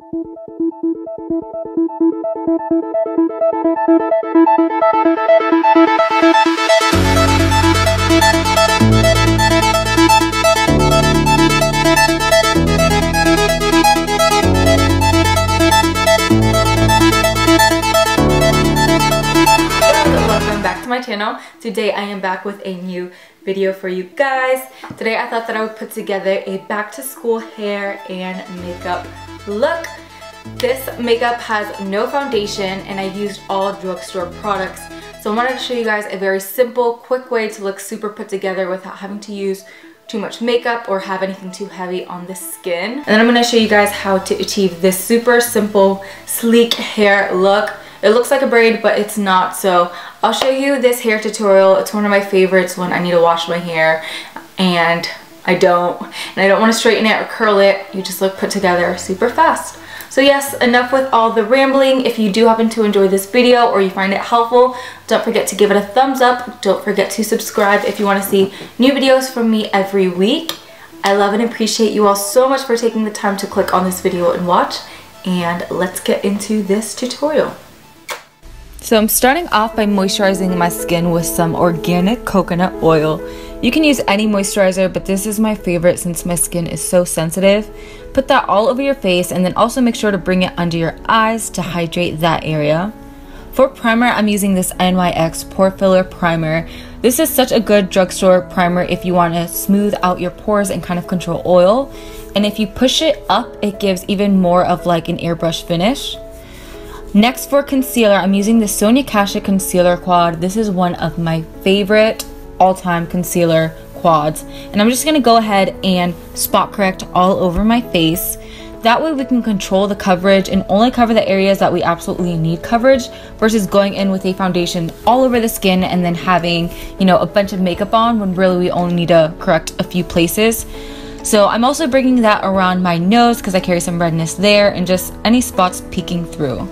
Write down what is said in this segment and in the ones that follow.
Welcome back to my channel. Today I am back with a new video for you guys. Today I thought that I would put together a back to school hair and makeup look. This makeup has no foundation and I used all drugstore products. So I wanted to show you guys a very simple, quick way to look super put together without having to use too much makeup or have anything too heavy on the skin. And then I'm going to show you guys how to achieve this super simple, sleek hair look. It looks like a braid, but it's not. So I'll show you this hair tutorial. It's one of my favorites when I need to wash my hair and I don't want to straighten it or curl it. You just look put together super fast. So yes, enough with all the rambling. If you do happen to enjoy this video or you find it helpful, don't forget to give it a thumbs up. Don't forget to subscribe if you want to see new videos from me every week. I love and appreciate you all so much for taking the time to click on this video and watch. And let's get into this tutorial. So I'm starting off by moisturizing my skin with some organic coconut oil. You can use any moisturizer, but this is my favorite since my skin is so sensitive. Put that all over your face and then also make sure to bring it under your eyes to hydrate that area. For primer, I'm using this NYX Pore Filler Primer. This is such a good drugstore primer if you want to smooth out your pores and kind of control oil. And if you push it up, it gives even more of like an airbrush finish. Next for concealer, I'm using the Sonia Kashuk Concealer Quad. This is one of my favorite all-time concealer quads. And I'm just going to go ahead and spot correct all over my face. That way we can control the coverage and only cover the areas that we absolutely need coverage versus going in with a foundation all over the skin and then having, you know, a bunch of makeup on when really we only need to correct a few places. So I'm also bringing that around my nose because I carry some redness there and just any spots peeking through.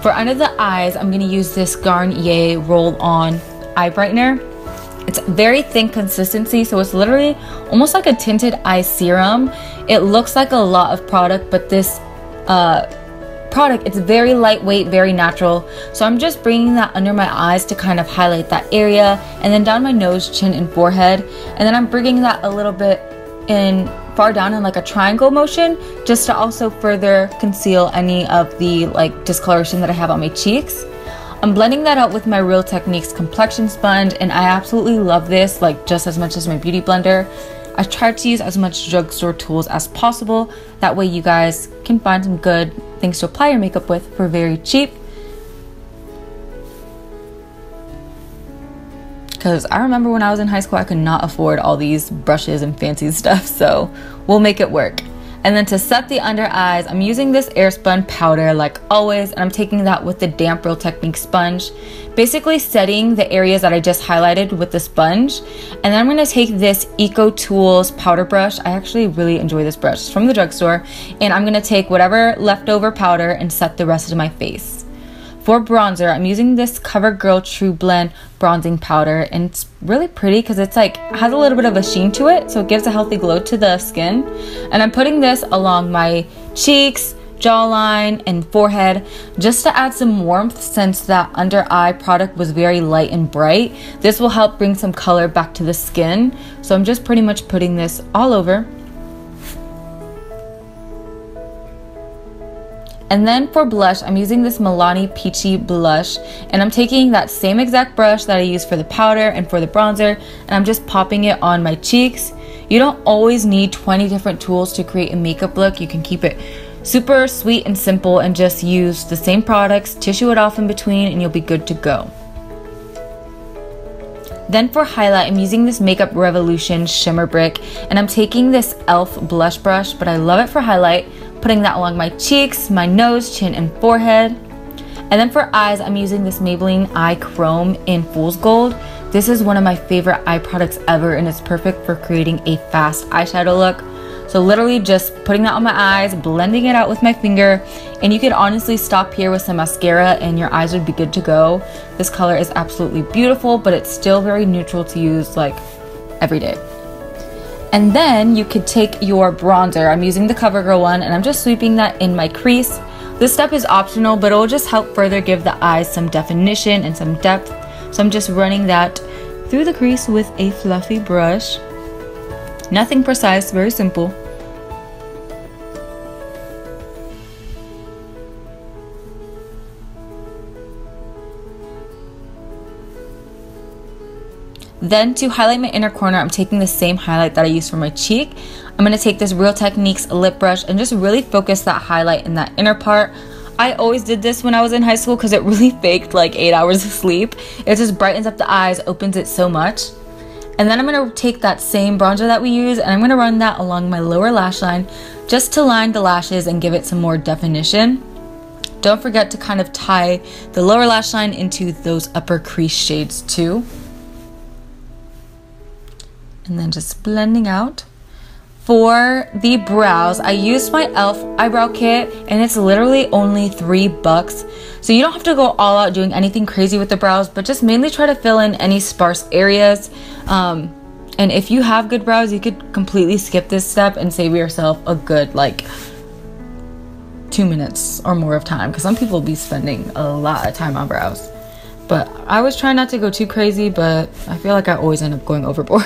For under the eyes, I'm going to use this Garnier roll-on eye brightener. It's very thin consistency, so it's literally almost like a tinted eye serum. It looks like a lot of product, but this product, it's very lightweight, very natural. So I'm just bringing that under my eyes to kind of highlight that area, and then down my nose, chin, and forehead. And then I'm bringing that a little bit in far down in like a triangle motion just to also further conceal any of the like discoloration that I have on my cheeks. I'm blending that out with my Real Techniques complexion sponge and I absolutely love this like just as much as my beauty blender. I tried to use as much drugstore tools as possible. That way you guys can find some good things to apply your makeup with for very cheap. Because I remember when I was in high school, I could not afford all these brushes and fancy stuff, so we'll make it work. And then to set the under eyes, I'm using this Airspun powder like always, and I'm taking that with the damp Real Techniques sponge, basically setting the areas that I just highlighted with the sponge. And then I'm going to take this Eco Tools powder brush. I actually really enjoy this brush. It's from the drugstore, and I'm going to take whatever leftover powder and set the rest of my face. For bronzer, I'm using this CoverGirl True Blend bronzing powder, and it's really pretty because it's like has a little bit of a sheen to it, so it gives a healthy glow to the skin. And I'm putting this along my cheeks, jawline, and forehead just to add some warmth since that under eye product was very light and bright. This will help bring some color back to the skin. So I'm just pretty much putting this all over. And then for blush, I'm using this Milani Peachy blush, and I'm taking that same exact brush that I used for the powder and for the bronzer, and I'm just popping it on my cheeks. You don't always need 20 different tools to create a makeup look. You can keep it super sweet and simple and just use the same products, tissue it off in between, and you'll be good to go. Then for highlight, I'm using this Makeup Revolution Shimmer Brick, and I'm taking this e.l.f. blush brush, but I love it for highlight, putting that along my cheeks, my nose, chin, and forehead. And then for eyes, I'm using this Maybelline Eye Chrome in Fool's Gold. This is one of my favorite eye products ever, and it's perfect for creating a fast eyeshadow look. So literally just putting that on my eyes, blending it out with my finger, and you could honestly stop here with some mascara and your eyes would be good to go. This color is absolutely beautiful, but it's still very neutral to use like every day. And then you could take your bronzer. I'm using the CoverGirl one, and I'm just sweeping that in my crease. This step is optional, but it will just help further give the eyes some definition and some depth. So I'm just running that through the crease with a fluffy brush. Nothing precise, very simple. Then to highlight my inner corner, I'm taking the same highlight that I used for my cheek. I'm going to take this Real Techniques lip brush and just really focus that highlight in that inner part. I always did this when I was in high school because it really faked like 8 hours of sleep. It just brightens up the eyes, opens it so much. And then I'm going to take that same bronzer that we use and I'm going to run that along my lower lash line just to line the lashes and give it some more definition. Don't forget to kind of tie the lower lash line into those upper crease shades too. And then just blending out. For the brows, I used my e.l.f. eyebrow kit and it's literally only $3. So you don't have to go all out doing anything crazy with the brows, but just mainly try to fill in any sparse areas. And if you have good brows, you could completely skip this step and save yourself a good like 2 minutes or more of time, because some people will be spending a lot of time on brows. But I was trying not to go too crazy, but I feel like I always end up going overboard.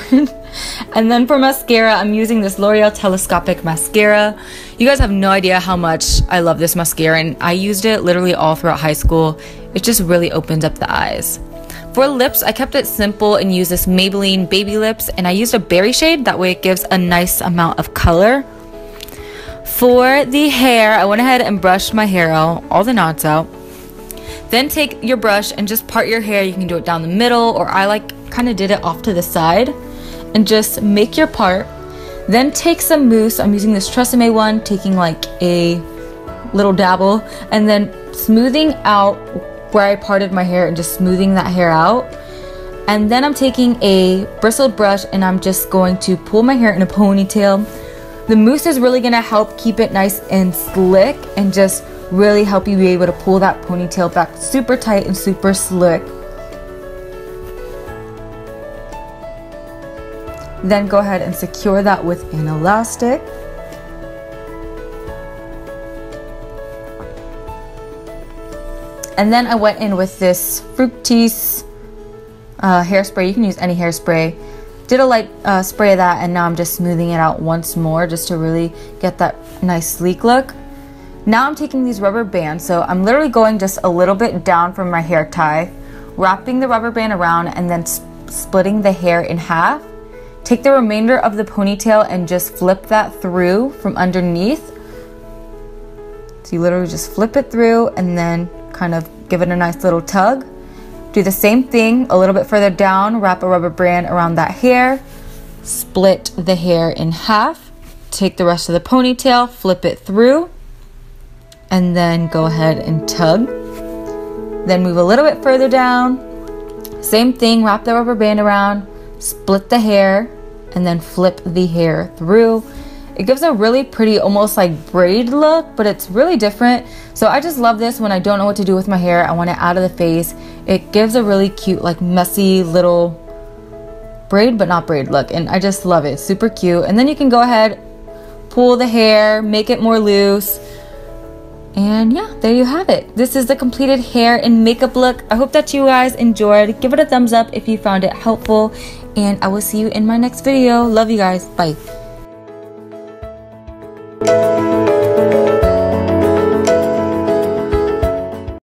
And then for mascara, I'm using this L'Oreal Telescopic Mascara. You guys have no idea how much I love this mascara, and I used it literally all throughout high school. It just really opens up the eyes. For lips, I kept it simple and used this Maybelline Baby Lips, and I used a berry shade. That way it gives a nice amount of color. For the hair, I went ahead and brushed my hair out, all the knots out. Then take your brush and just part your hair. You can do it down the middle, or I like kind of did it off to the side, and just make your part. Then take some mousse. I'm using this Tresemme one, taking like a little dabble and then smoothing out where I parted my hair and just smoothing that hair out. And then I'm taking a bristled brush and I'm just going to pull my hair in a ponytail. The mousse is really gonna help keep it nice and slick and just really help you be able to pull that ponytail back super tight and super slick. Then go ahead and secure that with an elastic. And then I went in with this Fructis hairspray. You can use any hairspray. Did a light spray of that, and now I'm just smoothing it out once more just to really get that nice sleek look. Now I'm taking these rubber bands, so I'm literally going just a little bit down from my hair tie, wrapping the rubber band around and then splitting the hair in half. Take the remainder of the ponytail and just flip that through from underneath. So you literally just flip it through and then kind of give it a nice little tug. Do the same thing a little bit further down, wrap a rubber band around that hair, split the hair in half, take the rest of the ponytail, flip it through, and then go ahead and tug. Then move a little bit further down, same thing, wrap the rubber band around, split the hair, and then flip the hair through. It gives a really pretty, almost like braid look, but it's really different. So I just love this when I don't know what to do with my hair. I want it out of the face. It gives a really cute, like messy little braid, but not braid look. And I just love it, super cute. And then you can go ahead, pull the hair, make it more loose. And yeah, there you have it. This is the completed hair and makeup look. I hope that you guys enjoyed. Give it a thumbs up if you found it helpful. And I will see you in my next video. Love you guys. Bye.